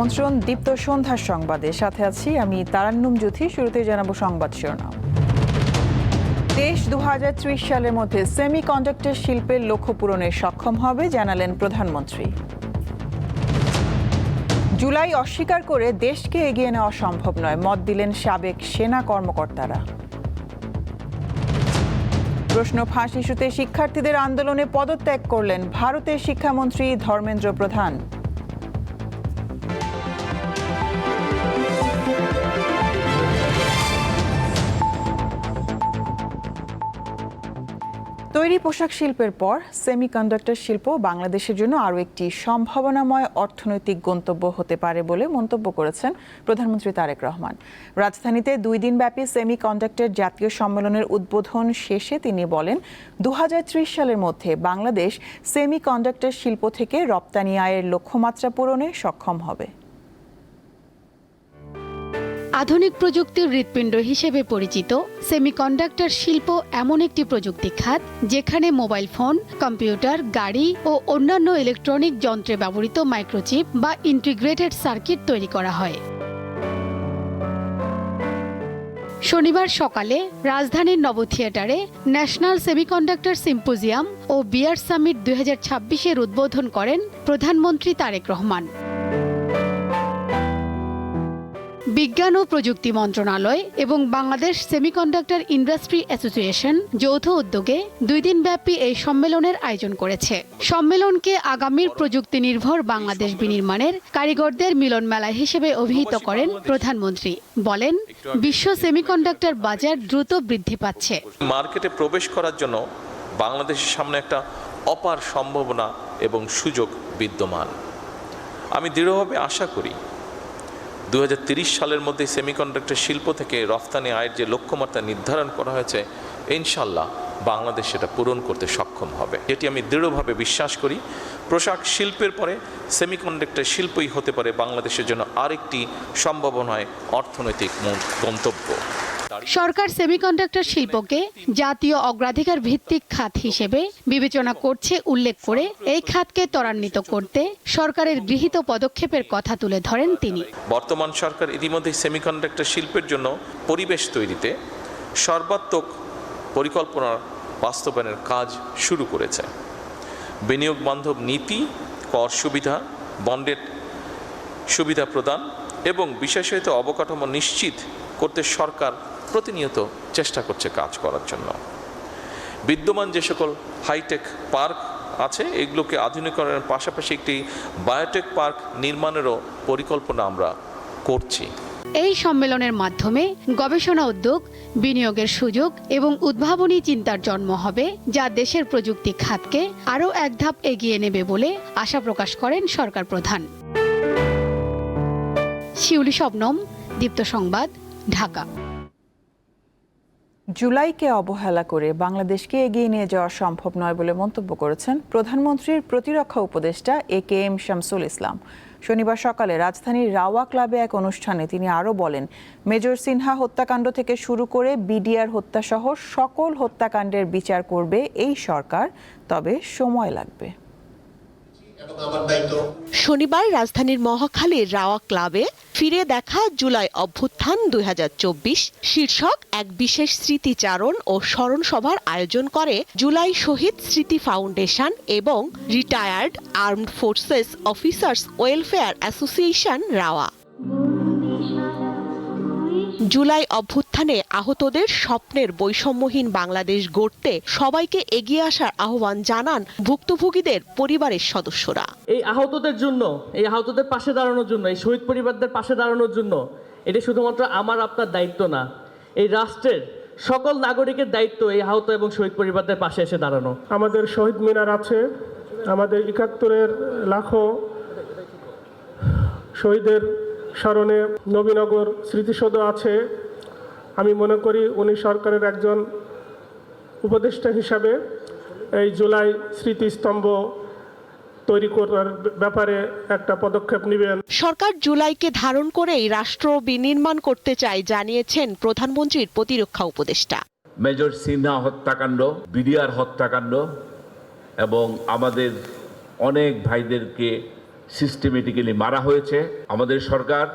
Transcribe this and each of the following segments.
আমন্ত্রণ দীপ্ত সন্ধ্যার সংবাদে। সাথে আছি আমি তারান্নুম জ্যোতি। শুরুতে জানাবো সংবাদ শিরোনাম। দেশ 2030 সালের মধ্যে সেমিকন্ডাক্টর শিল্পের লক্ষ্য পূরণে সক্ষম হবে জানালেন প্রধানমন্ত্রী। জুলাই অস্বীকার করে দেশকে এগিয়ে নেওয়া সম্ভব নয়, মত দিলেন সাবেক সেনা কর্মকর্তারা। প্রশ্ন ফাঁস ইস্যুতে শিক্ষার্থীদের আন্দোলনে পদত্যাগ করলেন ভারতের শিক্ষামন্ত্রী ধর্মেন্দ্র প্রধান। তৈরি পোশাক শিল্পের পর সেমিকন্ডাক্টর শিল্প বাংলাদেশের জন্য আরও একটি সম্ভাবনাময় অর্থনৈতিক গন্তব্য হতে পারে বলে মন্তব্য করেছেন প্রধানমন্ত্রী তারেক রহমান। রাজধানীতে 2 দিনব্যাপী সেমিকন্ডাক্টর জাতীয় সম্মেলনের উদ্বোধন শেষে তিনি বলেন, 2030 সালের মধ্যে বাংলাদেশ সেমিকন্ডাক্টর শিল্প থেকে রপ্তানি আয়ের লক্ষ্যমাত্রা পূরণে সক্ষম হবে। আধুনিক প্রযুক্তির হৃৎপিণ্ড হিসেবে পরিচিত সেমিকন্ডাক্টর শিল্প এমন একটি প্রযুক্তি খাত যেখানে মোবাইল ফোন, কম্পিউটার, গাড়ি ও অন্যান্য ইলেকট্রনিক যন্ত্রে ব্যবহৃত মাইক্রোচিপ বা ইন্টিগ্রেটেড সার্কিট তৈরি করা হয়। শনিবার সকালে রাজধানীর নব থিয়েটারে ন্যাশনাল সেমিকন্ডাক্টর সিম্পোজিয়াম ও বিয়ার সামিট 2026-এর উদ্বোধন করেন প্রধানমন্ত্রী তারেক রহমান। বিজ্ঞান ও প্রযুক্তি মন্ত্রণালয় এবং বাংলাদেশ সেমিকন্ডাক্টর ইন্ডাস্ট্রি অ্যাসোসিয়েশন যৌথ উদ্যোগে 2 দিনব্যাপী এই সম্মেলনের আয়োজন করেছে। সম্মেলনকে আগামীর প্রযুক্তি নির্ভর বাংলাদেশ বিনির্মাণের কারিগরদের মিলন মেলা হিসেবে অভিহিত করেন প্রধানমন্ত্রী। বলেন, বিশ্ব সেমিকন্ডাক্টর বাজার দ্রুত বৃদ্ধি পাচ্ছে। মার্কেটে প্রবেশ করার জন্য বাংলাদেশের সামনে একটা অপার সম্ভাবনা এবং সুযোগ বিদ্যমান। আমি দৃঢ়ভাবে আশা করি 2030 সালের মধ্যে সেমিকন্ডাক্টর শিল্প থেকে রফতানি আয়ের যে লক্ষ্যমাত্রা নির্ধারণ করা হয়েছে, ইনশাল্লাহ বাংলাদেশ সেটা পূরণ করতে সক্ষম হবে, যেটি আমি দৃঢ়ভাবে বিশ্বাস করি। পোশাক শিল্পের পরে সেমিকন্ডাক্টর শিল্পই হতে পারে বাংলাদেশের জন্য আরেকটি সম্ভাবনায় অর্থনৈতিক গন্তব্য। সরকার সেমিকন্ডাক্টর শিল্পকে জাতীয় অগ্রাধিকার ভিত্তিক খাত হিসেবে বিবেচনা করছে উল্লেখ করে এই খাতকে ত্বরান্বিত করতে সরকারের গৃহীত পদক্ষেপের কথা তুলে ধরেন তিনি। বর্তমান সরকার ইতিমধ্যে সেমিকন্ডাক্টর শিল্পের জন্য পরিবেশ তৈরিতে সর্বাত্মক পরিকল্পনার বাস্তবায়নের কাজ শুরু করেছে। বিনিয়োগ বান্ধব নীতি, কর সুবিধা, বন্ডের সুবিধা প্রদান এবং বিশেষায়িত অবকাঠামো নিশ্চিত করতে সরকার প্রতিনিয়ত চেষ্টা করছে কাজ করার জন্য। বিদ্যমান যে সকল হাইটেক পার্ক আছে এগুলোকে আধুনিকরণের পাশাপাশি একটি বায়োটেক পার্ক নির্মাণেরও পরিকল্পনা আমরা করছি। এই সম্মেলনের মাধ্যমে গবেষণা উদ্যোগ, বিনিয়োগের সুযোগ এবং উদ্ভাবনী চিন্তার জন্ম হবে, যা দেশের প্রযুক্তি খাতকে আরও এক ধাপ এগিয়ে নেবে বলে আশা প্রকাশ করেন সরকার প্রধান। শিউলি শবনম, দীপ্ত সংবাদ, ঢাকা। জুলাইকে অবহেলা করে বাংলাদেশকে এগিয়ে নিয়ে যাওয়া সম্ভব নয় বলে মন্তব্য করেছেন প্রধানমন্ত্রীর প্রতিরক্ষা উপদেষ্টা AKM শামসুল ইসলাম। শনিবার সকালে রাজধানীর রাওয়া ক্লাবে এক অনুষ্ঠানে তিনি আরও বলেন, মেজর সিনহা হত্যাকাণ্ড থেকে শুরু করে বিডিআর হত্যাসহ সকল হত্যাকাণ্ডের বিচার করবে এই সরকার, তবে সময় লাগবে। শনিবার রাজধানীর মহাখালীর রাওয়া ক্লাবে ফিরে দেখা জুলাই অভ্যুত্থান 2024 শীর্ষক এক বিশেষ স্মৃতিচারণ ও স্মরণ সভার আয়োজন করে জুলাই শহীদ স্মৃতি ফাউন্ডেশন এবং retired armed forces officers welfare association rava. July অভ্যুত্থানে আহতদের স্বপ্নের বৈষম্যহীন বাংলাদেশ গড়তে সবাইকে এগিয়ে আসার আহ্বান জানান ভুক্তভোগীদের পরিবারের সদস্যরা। এই আহতদের জন্য, এই আহতদের পাশে দাঁড়ানোর জন্য, এই শহীদ পরিবারদের পাশে দাঁড়ানোর জন্য এটা শুধুমাত্র আমার আপনার দায়িত্ব না, এই রাষ্ট্রের সকল নাগরিকের দায়িত্ব এই আহত এবং শহীদ পরিবারদের পাশে এসে দাঁড়ানো। আমাদের শহীদ মিনার আছে, আমাদের 71-এর লাখো শহীদের স্মরণে নবীনগর স্মৃতিসৌধ আছে। আমি মনে করি উনি সরকারের একজন উপদেষ্টা হিসাবে এই জুলাই স্মৃতিস্তম্ভ তৈরি করার ব্যাপারে একটা পদক্ষেপ নেবেন। সরকার জুলাইকে ধারণ করেই রাষ্ট্র বিনির্মাণ করতে চায় জানিয়েছেন প্রধানমন্ত্রীর প্রতিরক্ষা উপদেষ্টা। মেজর সিনহা হত্যাকাণ্ড, বিডিআর হত্যাকাণ্ড এবং আমাদের অনেক ভাইদেরকে সিস্টেমেটিক্যালি মারা হয়েছে। আমাদের সরকার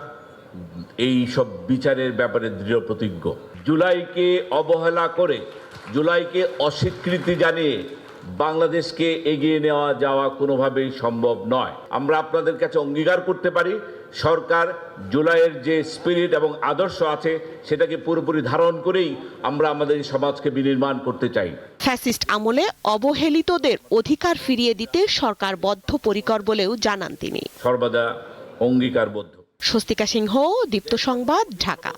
এই সব বিচারের ব্যাপারে দৃঢ় প্রতিজ্ঞ। জুলাইকে অবহেলা করে, জুলাইকে অস্বীকৃতি জানিয়ে বাংলাদেশকে এগিয়ে নেওয়া যাওয়া কোনোভাবেই সম্ভব নয়। আমরা আপনাদের কাছে অঙ্গীকার করতে পারি, সরকার জুলাইয়ের যে স্পিরিট এবং আদর্শ আছে সেটাকে পুরোপুরি ধারণ করেই আমরা আমাদের এই সমাজকে বিনির্মাণ করতে চাই। ফ্যাসিস্ট আমলে অবহেলিতদের অধিকার ফিরিয়ে দিতে সরকার বদ্ধপরিকর বলেও জানান তিনি। সর্বদা অঙ্গীকারবদ্ধ। স্বস্তিকা সিংহ, দীপ্ত সংবাদ, ঢাকা।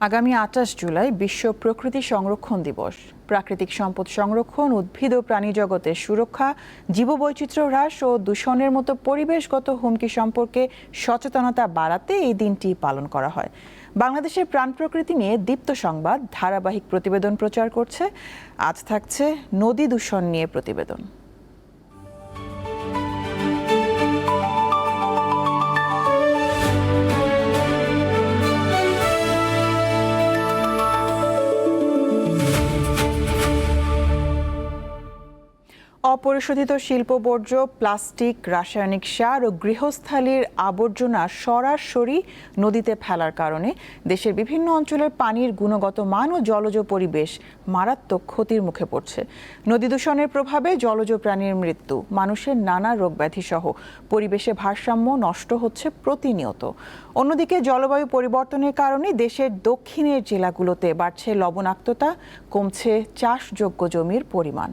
আগামী 28 জুলাই বিশ্ব প্রকৃতি সংরক্ষণ দিবস। প্রাকৃতিক সম্পদ সংরক্ষণ, উদ্ভিদ ও প্রাণী জগতের সুরক্ষা, জীববৈচিত্র্য হ্রাস ও দূষণের মতো পরিবেশগত হুমকি সম্পর্কে সচেতনতা বাড়াতে এই দিনটি পালন করা হয়। বাংলাদেশের প্রাণ প্রকৃতি নিয়ে দীপ্ত সংবাদ ধারাবাহিক প্রতিবেদন প্রচার করছে। আজ থাকছে নদী দূষণ নিয়ে প্রতিবেদন। অপরিশোধিত শিল্প বর্জ্য, প্লাস্টিক, রাসায়নিক সার ও গৃহস্থালির আবর্জনা সরাসরি নদীতে ফেলার কারণে দেশের বিভিন্ন অঞ্চলের পানির গুণগত মান ও জলজ পরিবেশ মারাত্মক ক্ষতির মুখে পড়ছে। নদী দূষণের প্রভাবে জলজ প্রাণীর মৃত্যু, মানুষের নানা রোগব্যাধি সহ পরিবেশে ভারসাম্য নষ্ট হচ্ছে প্রতিনিয়ত। অন্যদিকে জলবায়ু পরিবর্তনের কারণে দেশের দক্ষিণের জেলাগুলোতে বাড়ছে লবণাক্ততা, কমছে চাষযোগ্য জমির পরিমাণ।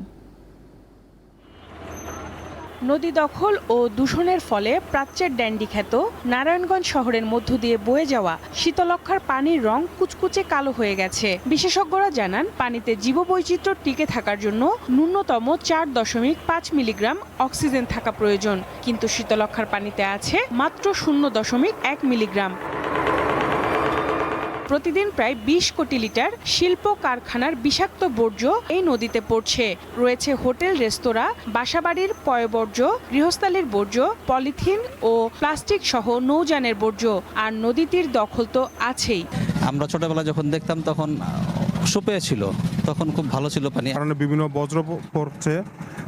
নদী দখল ও দূষণের ফলে প্রাচ্যের ড্যান্ডি খ্যাত নারায়ণগঞ্জ শহরের মধ্য দিয়ে বয়ে যাওয়া শীতলক্ষ্যার পানির রং কুচকুচে কালো হয়ে গেছে। বিশেষজ্ঞরা জানান, পানিতে জীববৈচিত্র্য টিকে থাকার জন্য ন্যূনতম 4.5 মিলিগ্রাম অক্সিজেন থাকা প্রয়োজন, কিন্তু শীতলক্ষ্যার পানিতে আছে মাত্র 0.1 মিলিগ্রাম। প্রতিদিন প্রায় 20 কোটি লিটার শিল্প কারখানার বিষাক্ত বর্জ্য এই নদীতে পড়ছে। রয়েছে হোটেল, রেস্তোরাঁ, বাসাবাড়ির পয়ঃবর্জ্য, গৃহস্থালির বর্জ্য, পলিথিন ও প্লাস্টিক সহ নৌযানের বর্জ্য, আর নদীটির দখল তো আছেই। আমরা ছোটবেলা যখন দেখতাম তখন সুপেয় ছিল, তখন খুব ভালো ছিল পানি। কারণে বিভিন্ন বজ্র পড়ছে,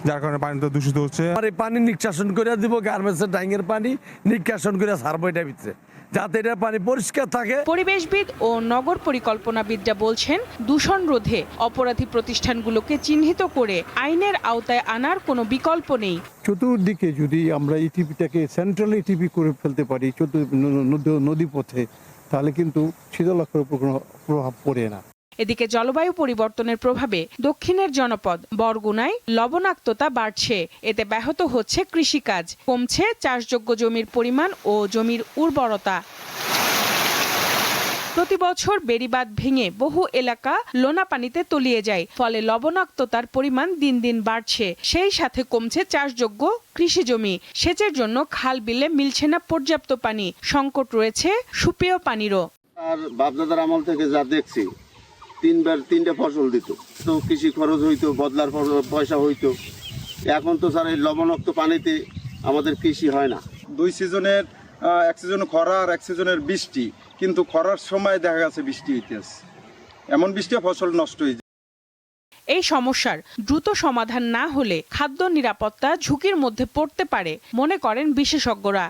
যার কারণে পানিটা দূষিত হচ্ছে। আর এই পানি নিষ্কাশন করে দিব, গার্মেন্টসের ট্যাঙ্কের পানি নিষ্কাশন করে ছাড়বো এটা ভিতরে, যাতে এটা পানি পরিষ্কার থাকে। পরিবেশবিদ ও নগর পরিকল্পনাবিদরা বলছেন, দূষণ রোধে অপরাধী প্রতিষ্ঠানগুলোকে চিহ্নিত করে আইনের আওতায় আনার কোনো বিকল্প নেই। চতুর্দিকে যদি আমরা ইটিপিটাকে সেন্ট্রাল ইটিপি করে ফেলতে পারি নদী পথে, তাহলে কিন্তু শীতলক্ষ্যার উপর কোনো প্রভাব পড়ে না। এদিকে জলবায়ু পরিবর্তনের প্রভাবে দক্ষিণের জনপদ বরগুনায় লবণাক্ততা বাড়ছে। এতে ব্যাহত হচ্ছে কৃষিকাজ, কমছে চাষযোগ্য জমির পরিমাণ ও জমির উর্বরতা। প্রতি বছর বেড়িবাঁধ ভেঙে বহু এলাকা লোনা পানিতে তলিয়ে যায়, ফলে লবণাক্ততার পরিমাণ দিন দিন বাড়ছে। সেই সাথে কমছে চাষযোগ্য কৃষি জমি। সেচের জন্য খাল বিলে মিলছে না পর্যাপ্ত পানি, সংকট রয়েছে সুপেয় পানিরও। আর বাপদাদার আমল থেকে যা দেখছি, 3টা ফসল দিত, তো কৃষি খরচ হইতো, বদলার পয়সা হইতো। এখন তো স্যার এই লবণাক্ত পানিতে আমাদের কৃষি হয় না। 2 সিজনের, এক সিজনে খরা আর এক সিজনের বৃষ্টি, কিন্তু খরার সময় দেখা গেছে বৃষ্টি হইতেছে, এমন বৃষ্টি ফসল নষ্ট হয়ে যায়। এই সমস্যার দ্রুত সমাধান না হলে খাদ্য নিরাপত্তা ঝুঁকির মধ্যে পড়তে পারে মনে করেন বিশেষজ্ঞরা।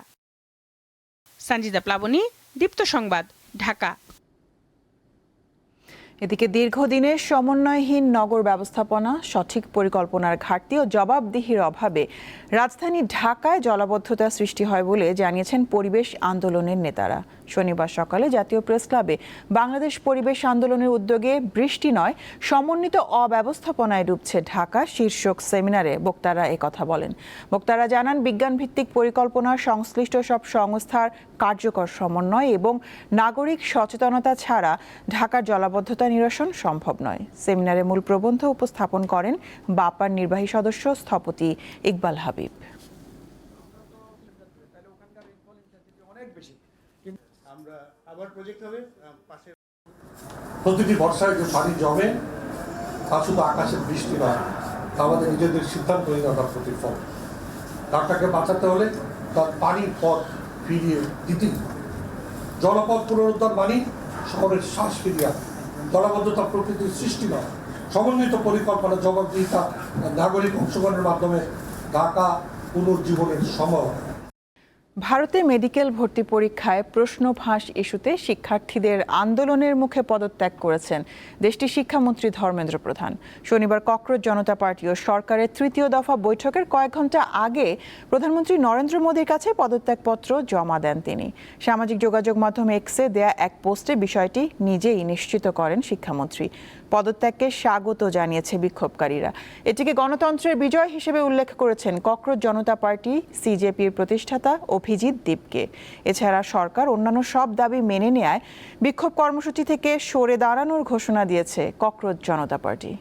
সঞ্জিদা প্লাবনী, দীপ্ত সংবাদ, ঢাকা। এদিকে দীর্ঘদিনের সমন্বয়হীন নগর ব্যবস্থাপনা, সঠিক পরিকল্পনার ঘাটতি ও জবাবদিহির অভাবে রাজধানী ঢাকায় জলাবদ্ধতা সৃষ্টি হয় বলে জানিয়েছেন পরিবেশ আন্দোলনের নেতারা। শনিবার সকালে জাতীয় প্রেস ক্লাবে বাংলাদেশ পরিবেশ আন্দোলনের উদ্যোগে বৃষ্টি নয়, সমন্বিত অব্যবস্থাপনায় ডুবছে ঢাকা শীর্ষক সেমিনারে বক্তারা একথা বলেন। বক্তারা জানান, বিজ্ঞানভিত্তিক পরিকল্পনা, সংশ্লিষ্ট সব সংস্থার কার্যকর সমন্বয় এবং নাগরিক সচেতনতা ছাড়া ঢাকার জলাবদ্ধতা নিরসন সম্ভব নয়। সেমিনারে মূল প্রবন্ধ উপস্থাপন করেন বাপার নির্বাহী সদস্য স্থপতি ইকবাল হাবিব। প্রতিটি বর্ষায় যে পানি জমে তা শুধু আকাশের বৃষ্টি নয়, আমাদের নিজেদের সিদ্ধান্ত তার প্রতিফল। ঢাকাকে বাঁচাতে হলে তার পানির পথ ফিরিয়ে দিতে, জলপথ পুনরুদ্ধার মানে শহরের শ্বাস ফিরিয়ে আনা। জলাবদ্ধতা প্রকৃতির সৃষ্টি নয়, সমন্বিত পরিকল্পনা, জবাবদিহিতা, নাগরিক অংশগ্রহণের মাধ্যমে ঢাকা পুনর্জীবনের সম্ভাবনা। ভারতে মেডিকেল ভর্তি পরীক্ষায় প্রশ্ন ফাঁস ইস্যুতে শিক্ষার্থীদের আন্দোলনের মুখে পদত্যাগ করেছেন দেশটির শিক্ষামন্ত্রী ধর্মেন্দ্র প্রধান। শনিবার ককরোচ জনতা পার্টি ও সরকারের তৃতীয় দফা বৈঠকের কয়েক ঘন্টা আগে প্রধানমন্ত্রী নরেন্দ্র মোদীর কাছে পদত্যাগপত্র জমা দেন তিনি। সামাজিক যোগাযোগ মাধ্যম এক্সে দেয়া এক পোস্টে বিষয়টি নিজেই নিশ্চিত করেন শিক্ষামন্ত্রী। পদত্যাগকে স্বাগত জানিয়েছে বিক্ষোভকারীরা। এটিকে গণতন্ত্রের বিজয় হিসেবে উল্লেখ করেছেন ককরোচ জনতা পার্টি সিজেপির প্রতিষ্ঠাতা অভিজিৎ দীপকে। এছাড়া সরকার অন্যান্য সব দাবি মেনে নেয় বিক্ষোভ কর্মসূচি থেকে সরে দাঁড়ানোর ঘোষণা দিয়েছে ককরোচ জনতা পার্টি।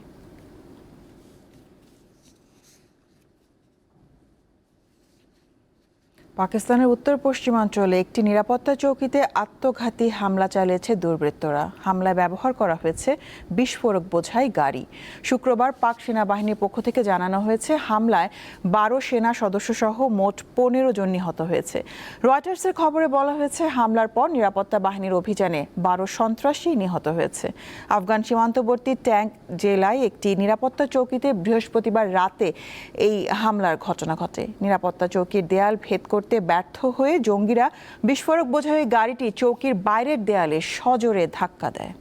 পাকিস্তানের উত্তর পশ্চিমাঞ্চলে একটি নিরাপত্তা চৌকিতে আত্মঘাতী হামলা চালিয়েছে দুর্বৃত্তরা। হামলায় ব্যবহার করা হয়েছে বিস্ফোরক বোঝাই গাড়ি। শুক্রবার পাক সেনাবাহিনীর পক্ষ থেকে জানানো হয়েছে হামলায় 12 সেনা সদস্য সহ মোট 15 জন নিহত হয়েছে। রয়টার্সের খবরে বলা হয়েছে হামলার পর নিরাপত্তা বাহিনীর অভিযানে 12 সন্ত্রাসী নিহত হয়েছে। আফগান সীমান্তবর্তী ট্যাঙ্ক জেলায় একটি নিরাপত্তা চৌকিতে বৃহস্পতিবার রাতে এই হামলার ঘটনা ঘটে। নিরাপত্তা চৌকির দেয়াল ভেদ করতে ব্যর্থ হয়ে জঙ্গিরা বিস্ফোরক বোঝাই গাড়িটি চৌকির বাইরের দেয়ালে সজোরে ধাক্কা দেয়।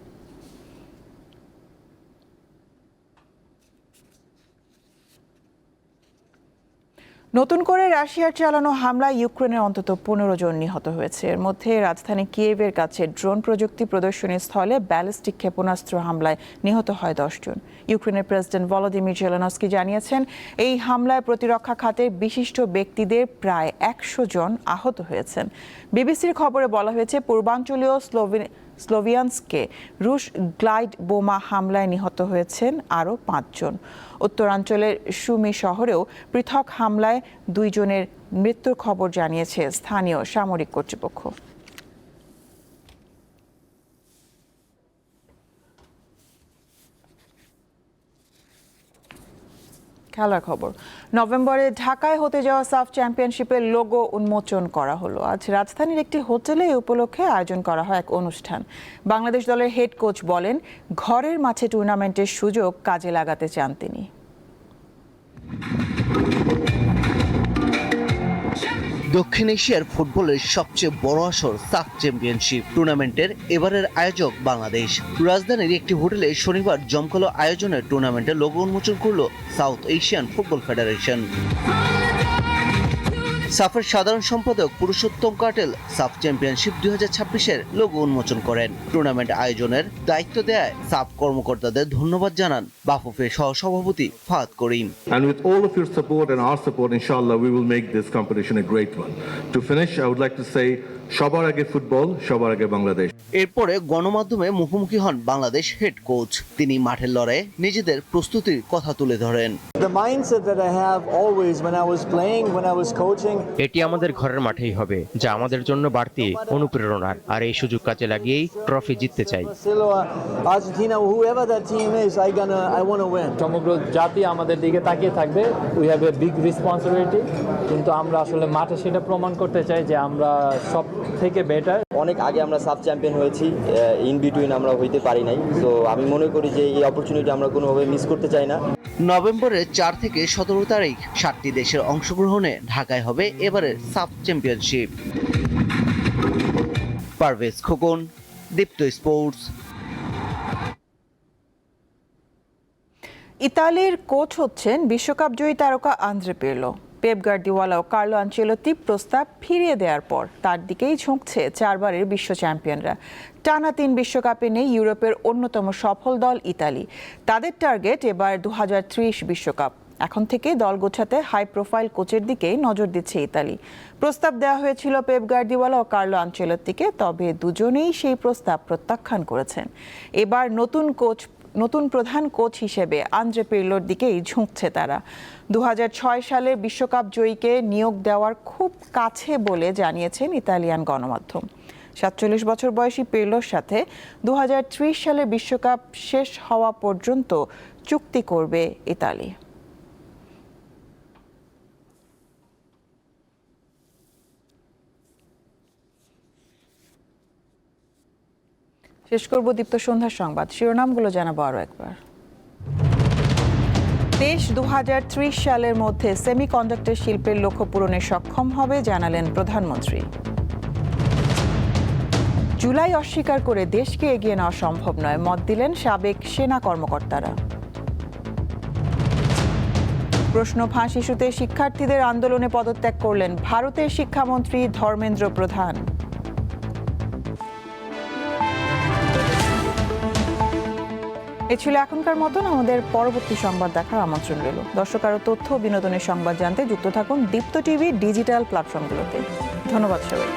নতুন করে রাশিয়ার চালানো হামলায় ইউক্রেনের অন্তত 15 জন নিহত হয়েছে। এর মধ্যে রাজধানী কিয়েভের কাছে ড্রোন প্রযুক্তি প্রদর্শনী স্থলে ব্যালিস্টিক ক্ষেপণাস্ত্র হামলায় নিহত হয় 10 জন। ইউক্রেনের প্রেসিডেন্ট ভলোদিমির জেলেনস্কি জানিয়েছেন এই হামলায় প্রতিরক্ষা খাতের বিশিষ্ট ব্যক্তিদের প্রায় 100 জন আহত হয়েছেন। বিবিসির খবরে বলা হয়েছে পূর্বাঞ্চলীয় স্লোভিয়ানস্কে রুশ গ্লাইড বোমা হামলায় নিহত হয়েছেন আরও 5 জন। উত্তরাঞ্চলের সুমি শহরেও পৃথক হামলায় 2 জনের মৃত্যুর খবর জানিয়েছে স্থানীয় সামরিক কর্তৃপক্ষ। খেলার খবর। নভেম্বরে ঢাকায় হতে যাওয়া সাফ চ্যাম্পিয়নশিপের লোগো উন্মোচন করা হলো। আজ রাজধানীর একটি হোটেলে এই উপলক্ষে আয়োজন করা হয় এক অনুষ্ঠান। বাংলাদেশ দলের হেড কোচ বলেন ঘরের মাঠে টুর্নামেন্টের সুযোগ কাজে লাগাতে চান তিনি। দক্ষিণ এশিয়ার ফুটবলের সবচেয়ে বড় আসর সাফ চ্যাম্পিয়নশিপ টুর্নামেন্টের এবারের আয়োজক বাংলাদেশ। রাজধানীর একটি হোটেলে শনিবার জমকালো আয়োজনের টুর্নামেন্টের লোগো উন্মোচন করল সাউথ এশিয়ান ফুটবল ফেডারেশন। সাফের সাধারণ সম্পাদক পুরুষোত্তম কাটেল সাফ চ্যাম্পিয়নশিপ 2026-এর লোগো উন্মোচন করেন। টুর্নামেন্ট আয়োজনের দায়িত্ব দেয় সাফ কর্মকর্তাদের ধন্যবাদ জানান বাফুফের সহসভাপতি ফাহাদ করিম। And with all of your support and our support, inshallah, we will make this competition a great one. To finish, I would like to say, সবার আগে ফুটবল, সবার আগে বাংলাদেশ। এরপরে গণমাধ্যমে মুখোমুখি হন বাংলাদেশ হেড কোচ। তিনি মাঠের লড়াইয়ে নিজেদের প্রস্তুতির কথা তুলে ধরেন। এটি আমাদের ঘরের মাঠেই হবে, যা আমাদের জন্য বাড়তি অনুপ্রেরণার, আর এই সুযোগ কাজে লাগিয়েই ট্রফি জিততে চাই। সমগ্র জাতি আমাদের দিকে তাকিয়ে থাকবে। We have a big responsibility, কিন্তু আমরা আসলে মাঠে সেটা প্রমাণ করতে চাই যে আমরা সব থেকে বেটার। অনেক আগে আমরা সাব চ্যাম্পিয়ন হয়েছি, ইন বিটুইন আমরা হইতে পারি নাই। তো আমি মনে করি যে এই অপরচুনিটি আমরা কোনোভাবে মিস করতে চাই না। নভেম্বরের 4 থেকে 17 তারিখ 7টি দেশের অংশগ্রহণে ঢাকায় হবে এবারের সাফ চ্যাম্পিয়নশিপ। পারভেজ খোকন, দীপ্ত স্পোর্টস। ইতালির কোচ হচ্ছেন বিশ্বকাপ জয়ী তারকা আন্দ্রে পিরলো। পেপ গার্দিওয়ালা ও কার্লো আনচেলোত্তি প্রস্তাব ফিরিয়ে দেওয়ার পর তার দিকেই ঝুঁকছে 4 বারের বিশ্ব চ্যাম্পিয়নরা। টানা 3 বিশ্বকাপে নেই ইউরোপের অন্যতম সফল দল ইতালি। তাদের টার্গেট এবার 2030 বিশ্বকাপ। এখন থেকে দল গোছাতে হাই প্রোফাইল কোচের দিকেই নজর দিচ্ছে ইতালি। প্রস্তাব দেওয়া হয়েছিল পেপ গার্দিওয়ালা ও কার্লো আনচেলোত্তিকে, তবে দুজনেই সেই প্রস্তাব প্রত্যাখ্যান করেছেন। এবার নতুন প্রধান কোচ হিসেবে আন্দ্রে পিরলোর দিকেই ঝুঁকছে তারা। 2006 সালে বিশ্বকাপ জয়ীকে নিয়োগ দেওয়ার খুব কাছে বলে জানিয়েছেন ইতালিয়ান গণমাধ্যম। 47 বছর বয়সী পিরলোর সাথে 2030 সালে বিশ্বকাপ শেষ হওয়া পর্যন্ত চুক্তি করবে ইতালি। শেষ করব দীপ্ত সন্ধ্যার সংবাদ। শিরোনামগুলো জানাবো আরও একবার। দেশ 2030 সালের মধ্যে সেমিকন্ডাক্টর শিল্পের লক্ষ্য পূরণে সক্ষম হবে জানালেন প্রধানমন্ত্রী। জুলাই অস্বীকার করে দেশকে এগিয়ে নেওয়া সম্ভব নয়, মত দিলেন সাবেক সেনা কর্মকর্তারা। প্রশ্ন ফাঁস ইস্যুতে শিক্ষার্থীদের আন্দোলনে পদত্যাগ করলেন ভারতের শিক্ষামন্ত্রী ধর্মেন্দ্র প্রধান। এ ছিল এখনকার মতন। আমাদের পরবর্তী সংবাদ দেখার আমন্ত্রণ রইল। দর্শক, আরও তথ্য বিনোদনের সংবাদ জানতে যুক্ত থাকুন দীপ্ত টিভি ডিজিটাল প্ল্যাটফর্মগুলোতে। ধন্যবাদ সবাই।